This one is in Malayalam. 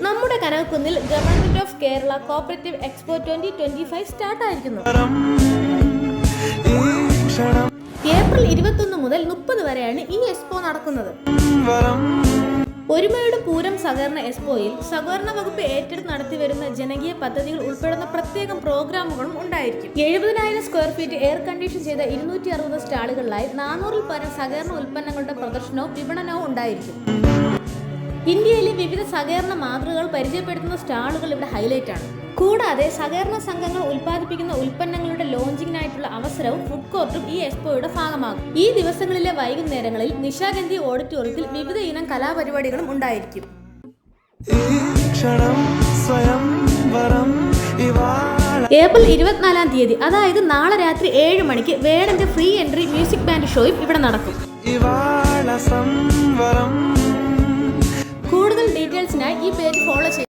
നമ്മുടെ കനകക്കുന്നിൽ government of Kerala cooperative expo 2025 start ആയിരിക്കുന്നു. ഏപ്രിൽ 21 മുതൽ 30 വരെയാണ് ഈ എക്സ്പോ നടക്കുന്നത്. ഒരുമയുടെ പൂരം സഹകരണ എക്സ്പോയിൽ സഹകരണ വകുപ്പ് ഏറ്റെടുത്ത് നടത്തിവരുന്ന ജനകീയ പദ്ധതികൾ ഉൾപ്പെടുന്ന പ്രത്യേകം പ്രോഗ്രാമുകളും ഉണ്ടായിരിക്കും. 70,000 സ്ക്വയർ ഫീറ്റ് എയർ കണ്ടീഷൻ ചെയ്ത 260 സ്റ്റാളുകളിലായി 400-ൽ പരം സഹകരണ ഉൽപ്പന്നങ്ങളുടെ പ്രദർശനവും വിപണനവും ഉണ്ടായിരിക്കും. ഇന്ത്യയിലെ വിവിധ സഹകരണ മാതൃകകൾ പരിചയപ്പെടുത്തുന്ന സ്റ്റാളുകൾ ഇവിടെ ഹൈലൈറ്റ് ആണ്. കൂടാതെ സഹകരണ സംഘങ്ങൾ ഉൽപ്പാദിപ്പിക്കുന്ന ഉൽപ്പന്നങ്ങളുടെ ലോഞ്ചിങ്ങിനായിട്ടുള്ള അവസരവും ഫുഡ് കോർട്ടും ഈ എക്സ്പോയുടെ ഭാഗമാകും. ഈ ദിവസങ്ങളിലെ വൈകുന്നേരങ്ങളിൽ നിശാഗന്ധി ഓഡിറ്റോറിയത്തിൽ വിവിധ ഇനം കലാപരിപാടികളും ഉണ്ടായിരിക്കും. ഏപ്രിൽ 24-ാം തീയതി, അതായത് നാളെ രാത്രി 7 മണിക്ക് വേടന്റെ ഫ്രീ എൻട്രി മ്യൂസിക് ബാൻഡ് ഷോയും ഇവിടെ നടക്കും.